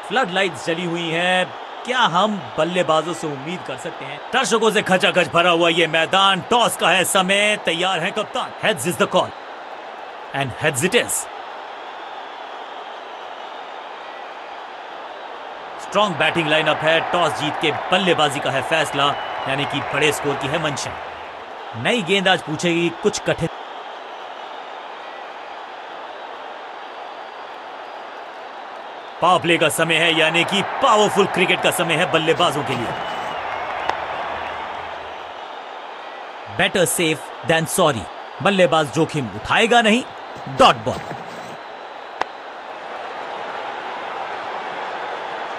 Flood lights जली हुई हैं। क्या हम बल्लेबाजों से उम्मीद कर सकते हैं? दर्शकों से खचाखच भरा हुआ ये मैदान। टॉस का है समय। तैयार है कप्तान। Heads is the call and heads it is. Strong batting lineup है। टॉस जीत के बल्लेबाजी का है फैसला, यानी कि बड़े स्कोर की है मंशा। नई गेंद आज पूछेगी कुछ कठिन। पावर प्ले का समय है, यानी कि पावरफुल क्रिकेट का समय है बल्लेबाजों के लिए। Better safe than sorry. बल्लेबाज जोखिम उठाएगा नहीं। Dot ball.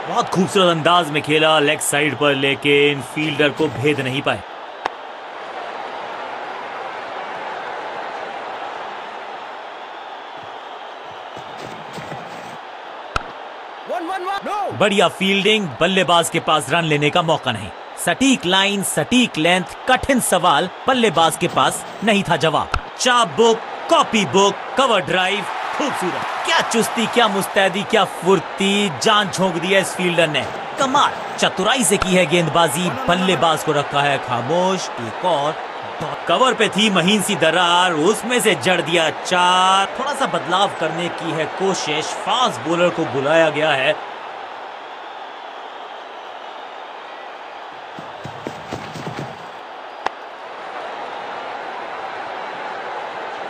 बहुत खूबसूरत अंदाज में खेला लेग साइड पर, लेकिन फील्डर को भेद नहीं पाए। बढ़िया फील्डिंग। बल्लेबाज के पास रन लेने का मौका नहीं। सटीक लाइन, सटीक लेंथ, कठिन सवाल। बल्लेबाज के पास नहीं था जवाब। चाप book, copy book, cover drive. खूबसूरत। क्या चुस्ती, क्या मुस्तैदी, क्या फुर्ती। जान झोंक दिया इस फील्डर ने। कमाल। चतुराई से की है गेंदबाजी। बल्लेबाज को रखा है खामोश। एक और। कवर पे थी महीन सी दरार, उसमें से जड़ दिया चार। थोड़ा सा बदलाव करने की है कोशिश। फास्ट बॉलर को बुलाया गया है।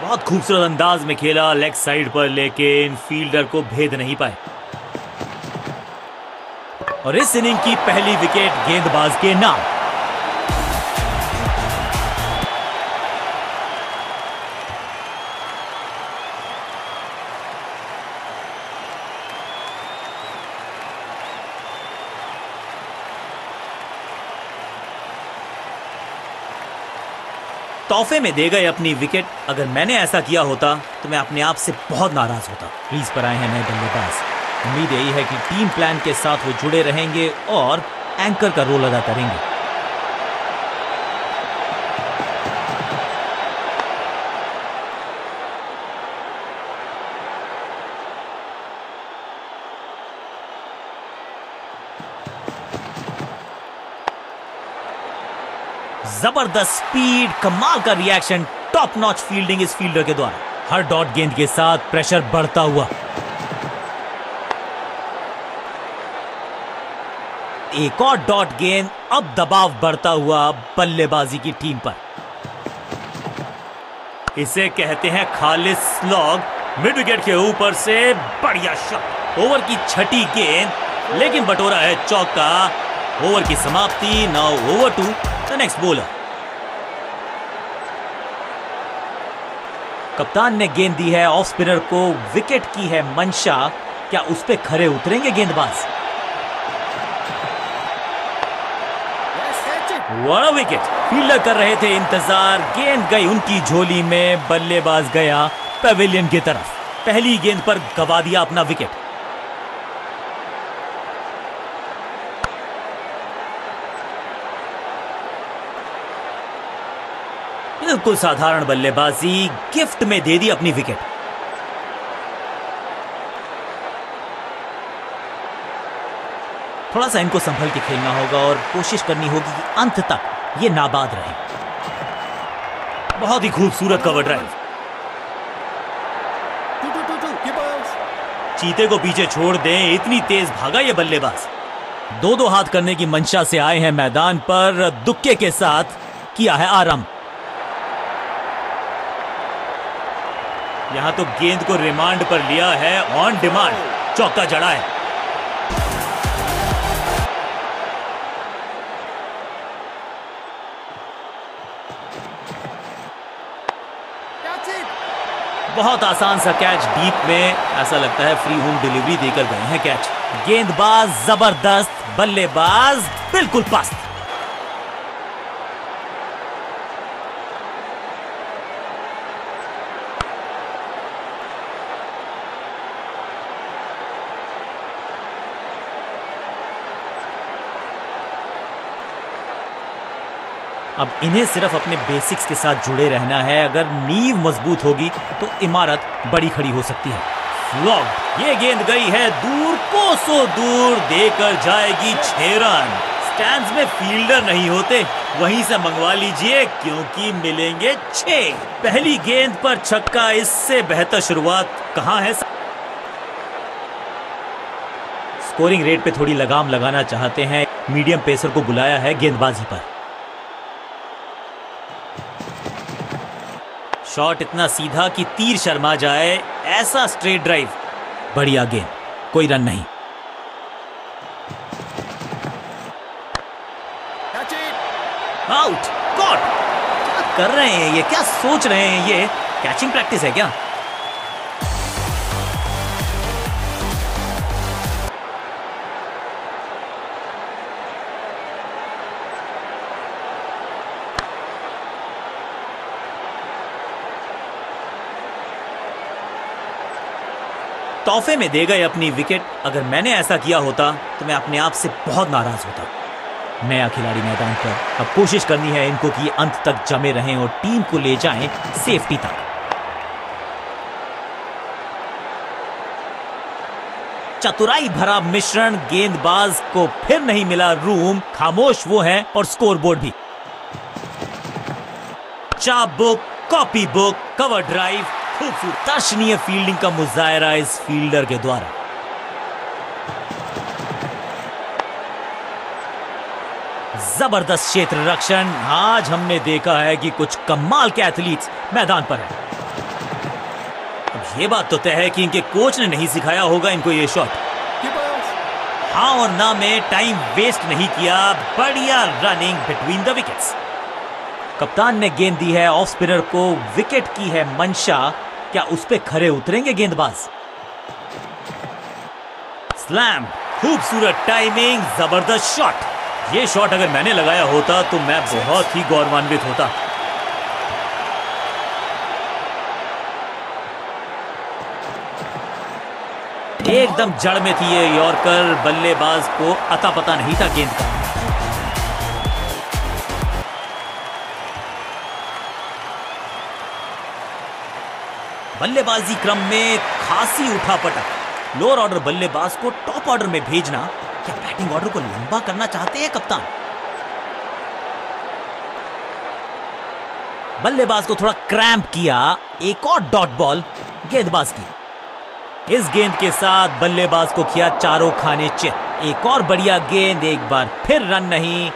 बहुत खूबसूरत अंदाज में खेला लेग साइड पर, लेकिन फील्डर को भेद नहीं पाए। और इस इनिंग की पहली विकेट गेंदबाज के नाम। तोहफे में दे गए अपनी विकेट। अगर मैंने ऐसा किया होता तो मैं अपने आप से बहुत नाराज होता। क्रीज पर आए हैं नए बल्लेबाज। उम्मीद यही है कि टीम प्लान के साथ वो जुड़े रहेंगे और एंकर का रोल अदा करेंगे। जबरदस्त स्पीड, कमाल का रिएक्शन, टॉप नॉच फील्डिंग इस फील्डर के द्वारा। हर डॉट गेंद के साथ प्रेशर बढ़ता हुआ। एक और डॉट गेंद। अब दबाव बढ़ता हुआ बल्लेबाजी की टीम पर। इसे कहते हैं खालिस स्लॉग। मिड विकेट के ऊपर से बढ़िया शॉट। ओवर की छठी गेंद, लेकिन बटोरा है चौका। ओवर की समाप्ति। Now over to the next bowler. कप्तान ने गेंद दी है ऑफ स्पिनर को। विकेट की है मंशा। क्या उस पे खरे उतरेंगे गेंदबाज? बड़ा विकेट। फील्डर कर रहे थे इंतजार। गेंद गई उनकी झोली में। बल्लेबाज गया पेविलियन की तरफ। पहली गेंद पर गवा दिया अपना विकेट। बिल्कुल साधारण बल्लेबाजी। गिफ्ट में दे दी अपनी विकेट। थोड़ा सा इनको संभल के खेलना होगा और कोशिश करनी होगी कि अंत तक ये नाबाद रहे। बहुत ही खूबसूरत कवर ड्राइव। चीते को पीछे छोड़ दें, इतनी तेज भागा ये बल्लेबाज। दो दो हाथ करने की मंशा से आए हैं मैदान पर। दुक्के के साथ किया है आरंभ। यहां तो गेंद को रिमांड पर लिया है। ऑन डिमांड चौका जड़ा है। बहुत आसान सा कैच डीप में। ऐसा लगता है फ्री होम डिलीवरी देकर गए हैं कैच। गेंदबाज जबरदस्त, बल्लेबाज बिल्कुल पस्त। अब इन्हें सिर्फ अपने बेसिक्स के साथ जुड़े रहना है। अगर नींव मजबूत होगी तो इमारत बड़ी खड़ी हो सकती है। फ्लॉग्ड। ये गेंद गई है दूर, कोसों दूर, देकर जाएगी 6 रन। स्टैंड्स में फील्डर नहीं होते, वहीं से मंगवा लीजिए क्योंकि मिलेंगे 6। पहली गेंद पर छक्का, इससे बेहतर शुरुआत कहां है। स्कोरिंग रेट पे थोड़ी लगाम लगाना चाहते हैं, मीडियम पेसर को बुलाया है गेंदबाजी पर। शॉट इतना सीधा कि तीर शर्मा जाए, ऐसा स्ट्रेट ड्राइव। बढ़िया गेंद, कोई रन नहीं। Out, God. क्या कर रहे हैं ये, क्या सोच रहे हैं ये? कैचिंग प्रैक्टिस है क्या? तोहफे में दे गए अपनी विकेट। अगर मैंने ऐसा किया होता तो मैं अपने आप से बहुत नाराज होता। नया खिलाड़ी मैदान पर, अब कोशिश करनी है इनको कि अंत तक जमे रहें और टीम को ले जाएं सेफ्टी तक। चतुराई भरा मिश्रण, गेंदबाज को फिर नहीं मिला रूम, खामोश वो हैं और स्कोरबोर्ड भी। चाप book, copy book, cover drive, खूबसूरत दर्शनीय फील्डिंग का मुजाहरा इस फील्डर के द्वारा। जबरदस्त क्षेत्र रक्षण। आज हमने देखा है कि कुछ कमाल के एथलीट्स मैदान पर हैं। अब ये बात तो तय है कि इनके कोच ने नहीं सिखाया होगा इनको ये शॉट। हाँ और ना में टाइम वेस्ट नहीं किया, बढ़िया रनिंग बिटवीन द विकेट्स। कप्तान ने गेंद दी है ऑफ स्पिनर को, विकेट की है मंशा, क्या उस पे खरे उतरेंगे गेंदबाज? स्लैम, खूबसूरत टाइमिंग, जबरदस्त शॉट। ये शॉट अगर मैंने लगाया होता तो मैं बहुत ही गौरवान्वित होता। एकदम जड़ में थी ये यॉर्कर, बल्लेबाज को अता पता नहीं था गेंद का। बल्लेबाजी क्रम में खासी उठापटक। लोअर ऑर्डर बल्लेबाज को टॉप ऑर्डर में भेजना, क्या बैटिंग ऑर्डर को लंबा करना चाहते हैं कप्तान? बल्लेबाज को थोड़ा क्रैम्प किया, एक और डॉट बॉल गेंदबाज की। इस गेंद के साथ बल्लेबाज को किया चारों खाने चित। एक और बढ़िया गेंद, एक बार फिर रन नहीं।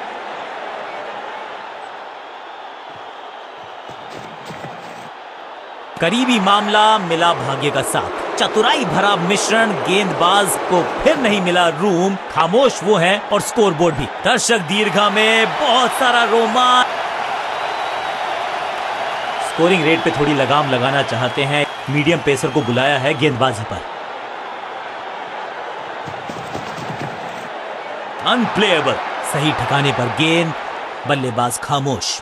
करीबी मामला, मिला भाग्य का साथ। चतुराई भरा मिश्रण, गेंदबाज को फिर नहीं मिला रूम, खामोश वो हैं और स्कोरबोर्ड भी। दर्शक दीर्घा में बहुत सारा रोमांच। स्कोरिंग रेट पे थोड़ी लगाम लगाना चाहते हैं, मीडियम पेसर को बुलाया है गेंदबाजी पर। अनप्लेएबल, सही ठिकाने पर गेंद, बल्लेबाज खामोश।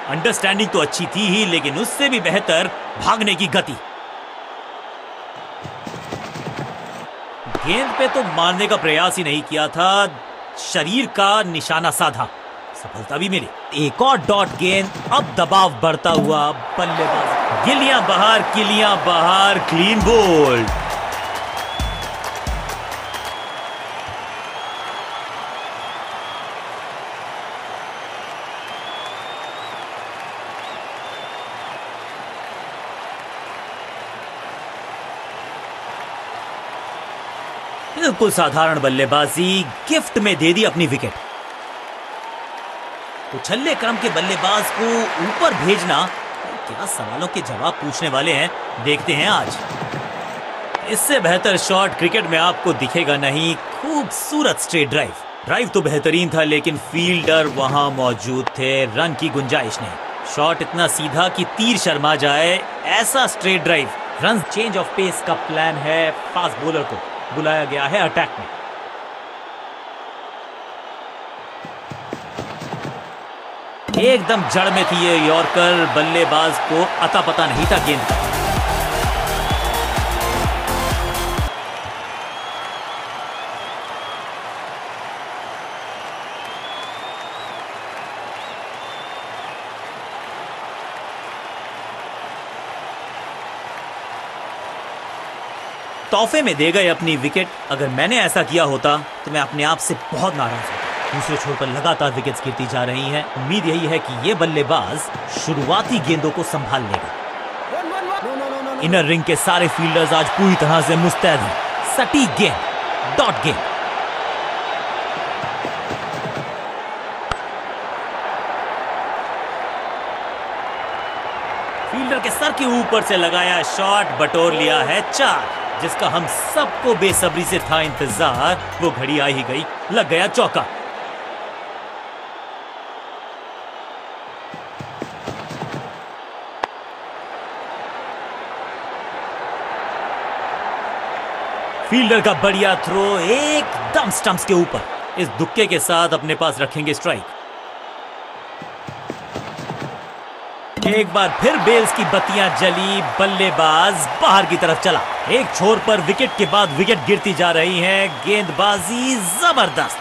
अंडरस्टैंडिंग तो अच्छी थी ही, लेकिन उससे भी बेहतर भागने की गति। गेंद पे तो मारने का प्रयास ही नहीं किया था, शरीर का निशाना साधा, सफलता भी मिली। एक और डॉट गेंद, अब दबाव बढ़ता हुआ बल्लेबाज, गिलियां बाहर, किलियां बाहर, क्लीन बोल्ड। बिल्कुल साधारण बल्लेबाजी, गिफ्ट में दे दी अपनी विकेट। उछल्ले क्रम के बल्लेबाज को ऊपर भेजना, क्या सवालों के जवाब पूछने वाले हैं, देखते हैं आज। इससे बेहतर शॉट क्रिकेट में आपको दिखेगा नहीं। खूबसूरत स्ट्रेट ड्राइव। ड्राइव तो बेहतरीन था, लेकिन फील्डर वहां मौजूद थे, रन की गुंजाइश नहीं। शॉट इतना सीधा कि तीर शर्मा जाए, ऐसा straight drive. Run change of pace का प्लान है, फास्ट बॉलर को बुलाया गया है अटैक में। एकदम जड़ में थी ये यॉर्कर, बल्लेबाज को अता पता नहीं था गेंद का। तोहफे में दे गए अपनी विकेट। अगर मैंने ऐसा किया होता तो मैं अपने आप से बहुत नाराज होता। दूसरे छोर पर लगातार विकेट्स गिरती जा रही हैं। उम्मीद यही है कि ये बल्लेबाज शुरुआती गेंदों को संभाल लेगा। इनर रिंग के सारे फील्डर्स आज पूरी तरह से मुस्तैद हैं। सटीक गेंद, डॉट गेंद। फील्डर के सर के ऊपर से लगाया शॉट, बटोर लिया है 4, जिसका हम सबको बेसब्री से था इंतजार। वो घड़ी आ ही गई, लग गया चौका। फील्डर का बढ़िया थ्रो एकदम स्टंप्स के ऊपर। इस दुक्के के साथ अपने पास रखेंगे स्ट्राइक। एक बार फिर बेल्स की बत्तियां जली, बल्लेबाज बाहर की तरफ चला। एक छोर पर विकेट के बाद विकेट गिरती जा रही है। गेंदबाजी जबरदस्त।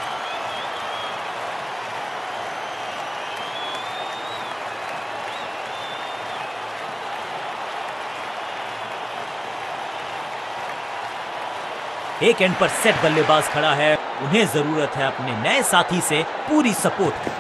एक एंड पर सेट बल्लेबाज खड़ा है। उन्हें जरूरत है अपने नए साथी से पूरी सपोर्ट की।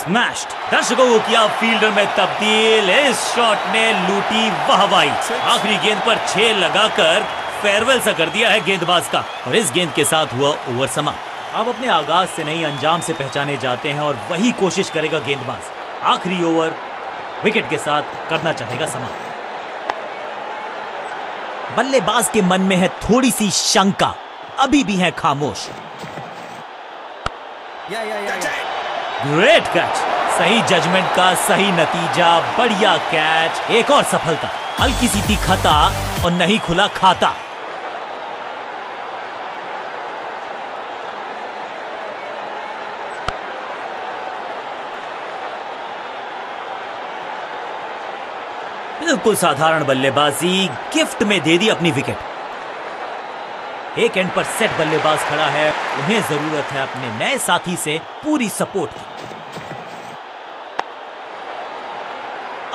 स्मैश्ड, दर्शकों को किया फील्डर में तब्दील। इस शॉट ने लूटी वाहवाही। आखिरी गेंद पर 6 लगाकर फेयरवेल सा कर दिया है गेंदबाज का। और इस गेंद के साथ हुआ ओवर समाप्त। अब अपने आगाज से नहीं अंजाम से पहचाने जाते हैं और वही कोशिश करेगा गेंदबाज। आखिरी ओवर विकेट के साथ करना चाहेगा समाप्त। बल्लेबाज के मन में है थोड़ी सी शंका, अभी भी है खामोश। ग्रेट कैच, सही जजमेंट का सही नतीजा, बढ़िया कैच। एक और सफलता, हल्की सी थी खता और नहीं खुला खाता। बिल्कुल साधारण बल्लेबाजी, गिफ्ट में दे दी अपनी विकेट। एक एंड पर सेट बल्लेबाज खड़ा है। उन्हें जरूरत है अपने नए साथी से पूरी सपोर्ट की।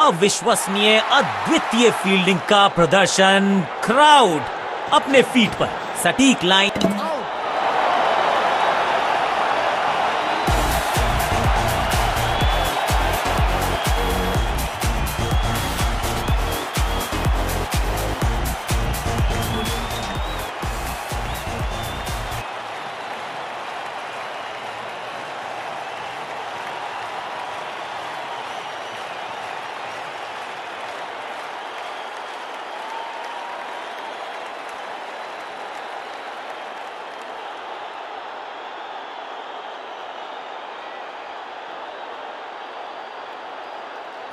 अविश्वसनीय, अद्वितीय फील्डिंग का प्रदर्शन। क्राउड अपने फीट पर। सटीक लाइन।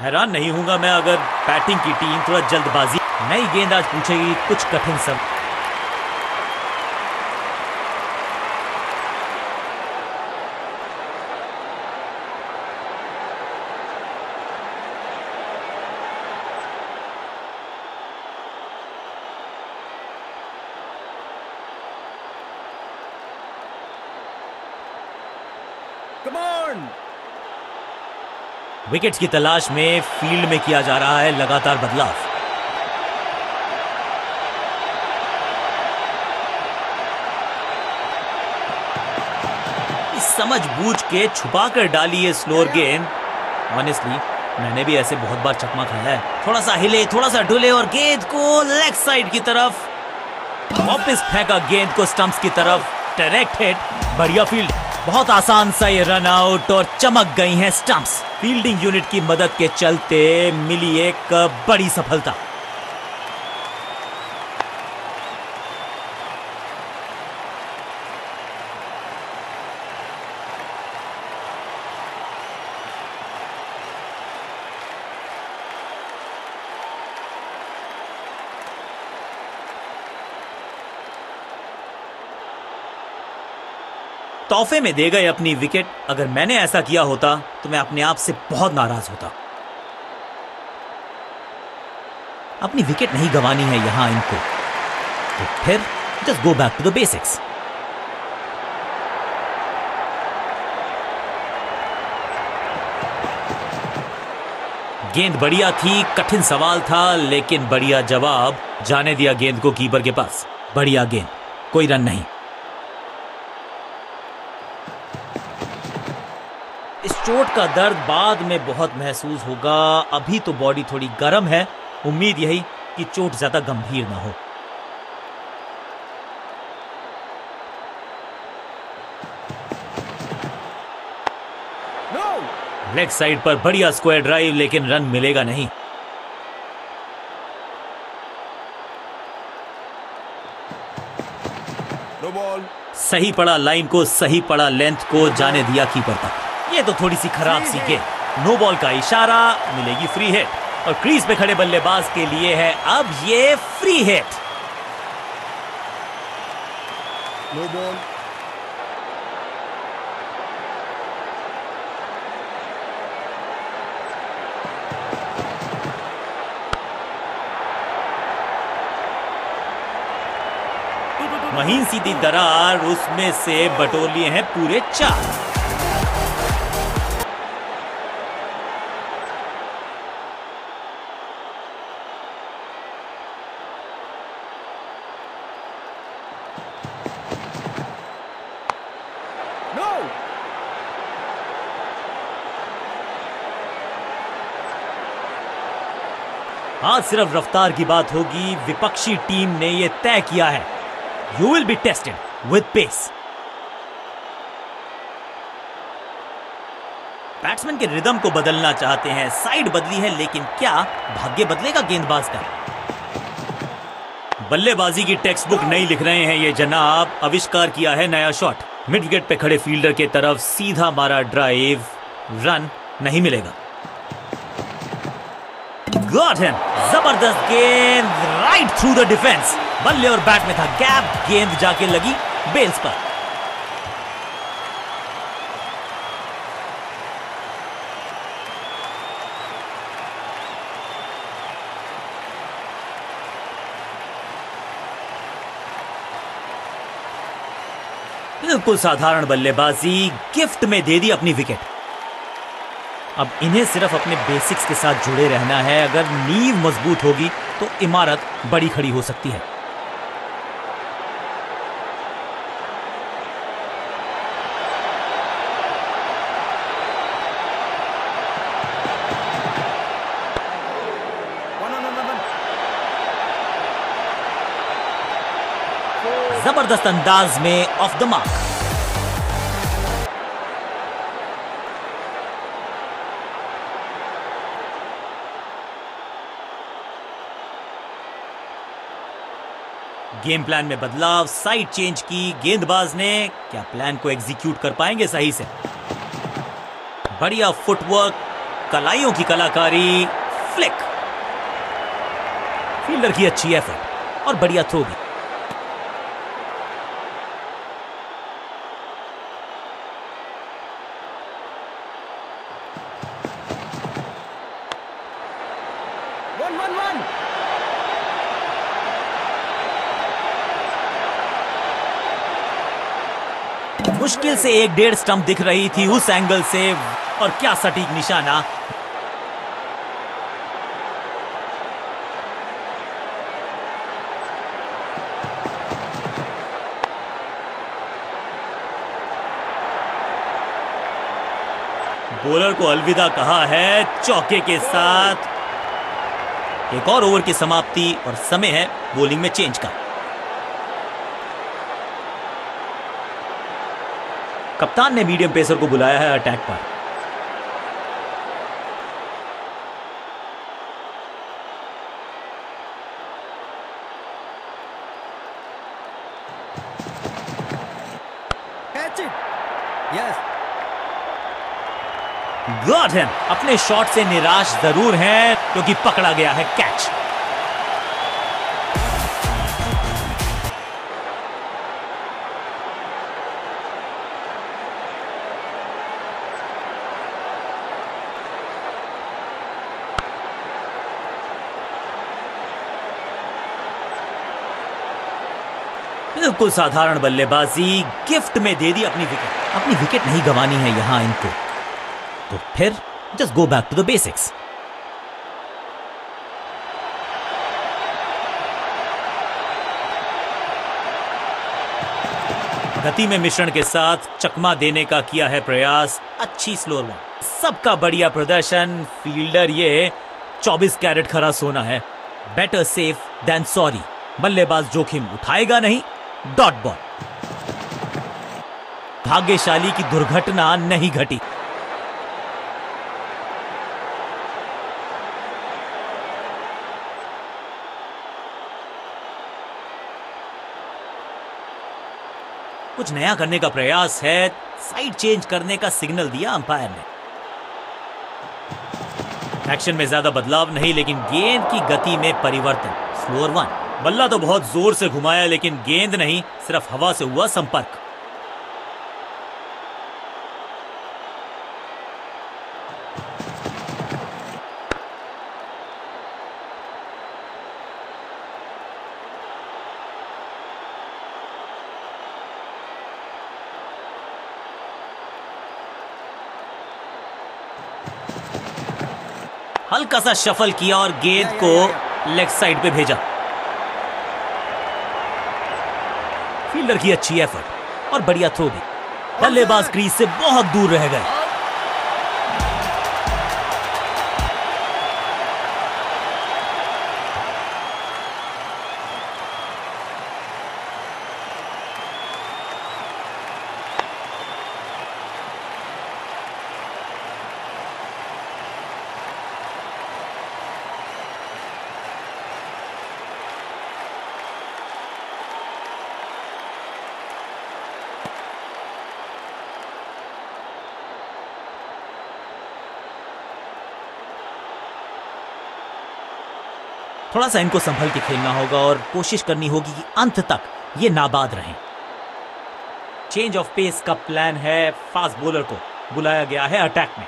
हैरान नहीं हूंगा मैं अगर बैटिंग की टीम थोड़ा जल्दबाजी। नई गेंद आज पूछेगी कुछ कठिन सब। Come on! विकेट्स की तलाश में फील्ड में किया जा रहा है लगातार बदलाव। इस समझबूझ के छुपा कर डाली है स्लोअर गेंद। ऑनेस्टली मैंने भी ऐसे बहुत बार चकमा खाया है। थोड़ा सा हिले, थोड़ा सा डुले और गेंद को लेग साइड की तरफ वापस फेंका। गेंद को स्टंप्स की तरफ, डायरेक्ट हिट। बढ़िया फील्ड, बहुत आसान सा ये रन आउट और चमक गई हैं स्टंप्स। फील्डिंग यूनिट की मदद के चलते मिली एक बड़ी सफलता। तोहफे में दे गए अपनी विकेट। अगर मैंने ऐसा किया होता तो मैं अपने आप से बहुत नाराज होता। अपनी विकेट नहीं गंवानी है यहां इनको, तो फिर just go back to the basics. गेंद बढ़िया थी, कठिन सवाल था, लेकिन बढ़िया जवाब। जाने दिया गेंद को कीपर के पास। बढ़िया गेंद, कोई रन नहीं। इस चोट का दर्द बाद में बहुत महसूस होगा। अभी तो बॉडी थोड़ी गर्म है। उम्मीद यही कि चोट ज्यादा गंभीर ना हो। लेग साइड पर बढ़िया स्क्वायर ड्राइव, लेकिन रन मिलेगा नहीं। No ball. सही पड़ा लाइन को, सही पड़ा लेंथ को, जाने दिया कीपर तक। ये तो थोड़ी सी खराब सी गेंद। नो बॉल का इशारा, मिलेगी फ्री हिट और क्रीज पे खड़े बल्लेबाज के लिए है अब ये फ्री हिट। No ball. महीन सीधी दरार, उसमें से बटोर लिए हैं पूरे 4। नो। आज सिर्फ रफ्तार की बात होगी। विपक्षी टीम ने यह तय किया है, You will be tested with pace. Batsman के रिदम को बदलना चाहते हैं। साइड बदली है, लेकिन क्या भाग्य बदलेगा गेंदबाज का? बल्लेबाजी की टेक्स्ट बुक नहीं लिख रहे हैं ये जनाब। आविष्कार किया है नया शॉट। मिड विकेट पे खड़े फील्डर के तरफ सीधा मारा ड्राइव, रन नहीं मिलेगा। Got him! जबरदस्त गेंद, राइट थ्रू द डिफेंस। बल्ले और बैट में था गैप, गेंद जाके लगी बेल्स पर। बिल्कुल साधारण बल्लेबाजी, गिफ्ट में दे दी अपनी विकेट। अब इन्हें सिर्फ अपने बेसिक्स के साथ जुड़े रहना है। अगर नींव मजबूत होगी तो इमारत बड़ी खड़ी हो सकती है। जबरदस्त अंदाज में of the mark. Game plan में बदलाव, साइड चेंज की गेंदबाज ने। क्या प्लान को एग्जीक्यूट कर पाएंगे सही से? बढ़िया फुटवर्क, कलाइयों की कलाकारी, फ्लिक, फील्डर की अच्छी एफर्ट और बढ़िया थ्रो भी। मुश्किल से 1-1.5 स्टंप दिख रही थी उस एंगल से, और क्या सटीक निशाना। बॉलर को अलविदा कहा है चौके के साथ। एक और ओवर की समाप्ति और समय है बॉलिंग में चेंज का। कप्तान ने मीडियम पेसर को बुलाया है अटैक पर। Catch it. Yes. Got him! अपने शॉट से निराश जरूर हैं क्योंकि पकड़ा गया है कैच। बिल्कुल साधारण बल्लेबाजी, गिफ्ट में दे दी अपनी विकेट। अपनी विकेट नहीं गंवानी है यहां इनको, तो फिर just go back to the basics. गति में मिश्रण के साथ चकमा देने का किया है प्रयास। अच्छी स्लोअर वन, सबका बढ़िया प्रदर्शन। फील्डर ये 24 कैरेट खरा सोना है। Better safe than sorry. बल्लेबाज जोखिम उठाएगा नहीं। Dot ball. भाग्यशाली की दुर्घटना नहीं घटी। कुछ नया करने का प्रयास है। साइड चेंज करने का सिग्नल दिया अंपायर ने। एक्शन में ज्यादा बदलाव नहीं, लेकिन गेंद की गति में परिवर्तन। Slower one. बल्ला तो बहुत जोर से घुमाया, लेकिन गेंद नहीं, सिर्फ हवा से हुआ संपर्क। हल्का सा शफल किया और गेंद को लेग साइड पे भेजा। फील्डर की अच्छी एफर्ट और बढ़िया थ्रो भी। बल्लेबाज क्रीज से बहुत दूर रह गए। थोड़ा सा इनको संभल के खेलना होगा और कोशिश करनी होगी कि अंत तक ये नाबाद रहें। चेंज ऑफ पेस का प्लान है। फास्ट बॉलर को बुलाया गया है अटैक में।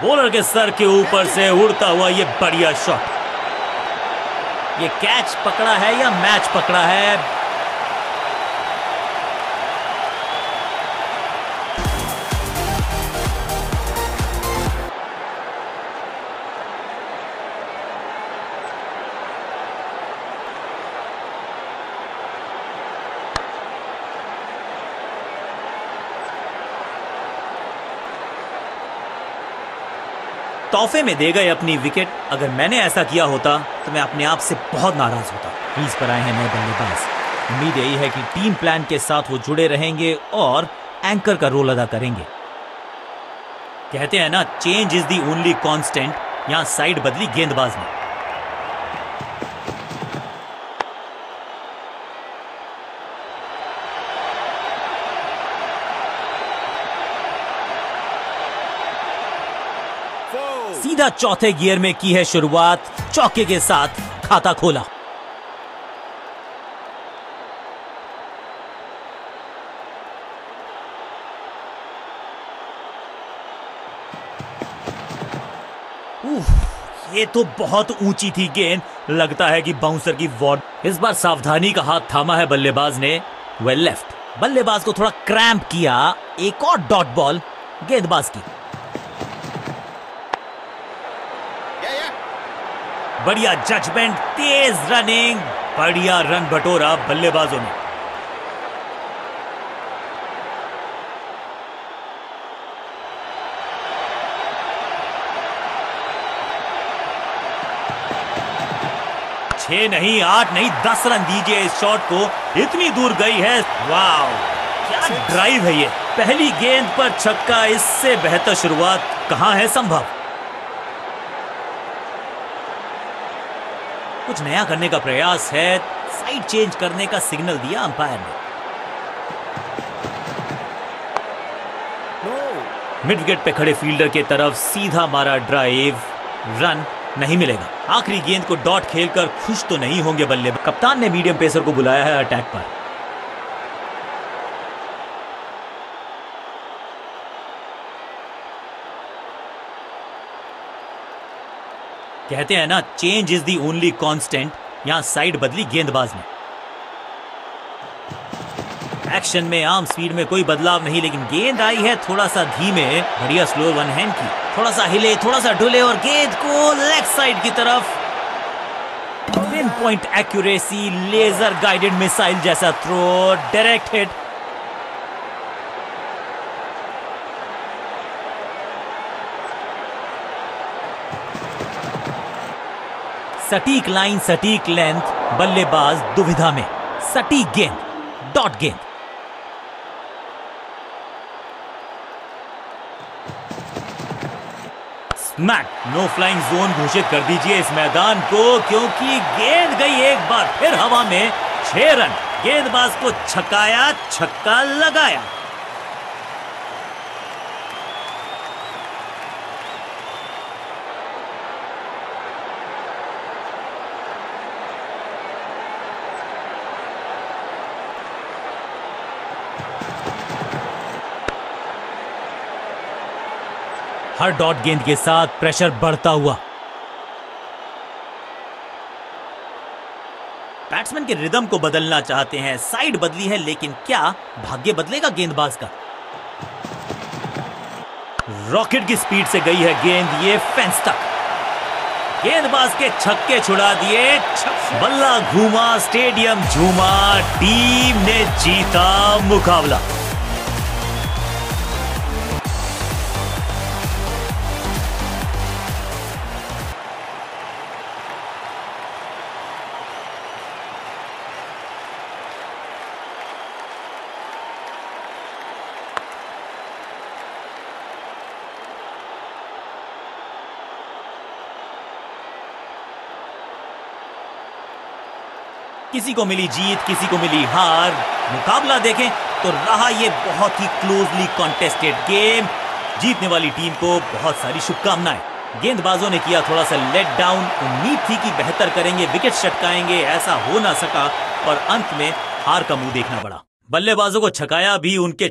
बॉलर के सर के ऊपर से उड़ता हुआ ये बढ़िया शॉट। ये कैच पकड़ा है या मैच पकड़ा है? तोहफे में दे गए अपनी विकेट। अगर मैंने ऐसा किया होता तो मैं अपने आप से बहुत नाराज होता। क्रीज पर आए हैं नए बल्लेबाज। उम्मीद यही है कि टीम प्लान के साथ वो जुड़े रहेंगे और एंकर का रोल अदा करेंगे। कहते हैं ना, change is the only constant. यहां साइड बदली गेंदबाज ने। सीधा चौथे गियर में की है शुरुआत। चौके के साथ खाता खोला। ये तो बहुत ऊंची थी गेंद। लगता है कि बाउंसर की वॉर्ड। इस बार सावधानी का हाथ थामा है बल्लेबाज ने। Well left. बल्लेबाज को थोड़ा क्रैम्प किया। एक और डॉट बॉल गेंदबाज की। बढ़िया जजमेंट, तेज रनिंग, बढ़िया रन बटोरा बल्लेबाजों ने। छह नहीं, 8 नहीं, 10 रन दीजिए इस शॉट को। इतनी दूर गई है। वाव, क्या ड्राइव है ये। पहली गेंद पर छक्का। इससे बेहतर शुरुआत कहां है संभव। कुछ नया करने का प्रयास है। साइड चेंज करने का सिग्नल दिया अंपायर ने। मिड विकेट पे खड़े फील्डर के तरफ सीधा मारा ड्राइव। रन नहीं मिलेगा। आखिरी गेंद को डॉट खेलकर खुश तो नहीं होंगे बल्लेबाज। कप्तान ने मीडियम पेसर को बुलाया है अटैक पर। कहते हैं ना, change is the only constant. यहां साइड बदली गेंदबाज ने। एक्शन में आर्म स्पीड में कोई बदलाव नहीं, लेकिन गेंद आई है थोड़ा सा धीमे। बढ़िया स्लो वन हैंड की, थोड़ा सा हिले, थोड़ा सा डुले और गेंद को लेग साइड की तरफ। Pin point accuracy, laser guided missile जैसा थ्रो, डायरेक्ट हिट। सटीक लाइन, सटीक लेंथ, बल्लेबाज दुविधा में। सटीक गेंद, डॉट गेंद। स्मैक, नो फ्लाइंग जोन घोषित कर दीजिए इस मैदान को, क्योंकि गेंद गई एक बार फिर हवा में। 6 रन। गेंदबाज को छकाया, छक्का लगाया। हर डॉट गेंद के साथ प्रेशर बढ़ता हुआ। बैट्समैन के रिदम को बदलना चाहते हैं, साइड बदली है, लेकिन क्या भाग्य बदलेगा गेंदबाज का? रॉकेट की स्पीड से गई है गेंद, ये फेंस तक। गेंदबाज के छक्के छुड़ा दिए, बल्ला घूमा, स्टेडियम झूमा, टीम ने जीता मुकाबला। किसी को मिली जीत, किसी को मिली हार। मुकाबला देखें तो रहा ये बहुत ही क्लोजली कॉन्टेस्टेड गेम। जीतने वाली टीम को बहुत सारी शुभकामनाएं। गेंदबाजों ने किया थोड़ा सा लेट डाउन, उम्मीद थी कि बेहतर करेंगे, विकेट चटकाएंगे, ऐसा हो ना सका और अंत में हार का मुंह देखना पड़ा। बल्लेबाजों को छकाया भी, उनके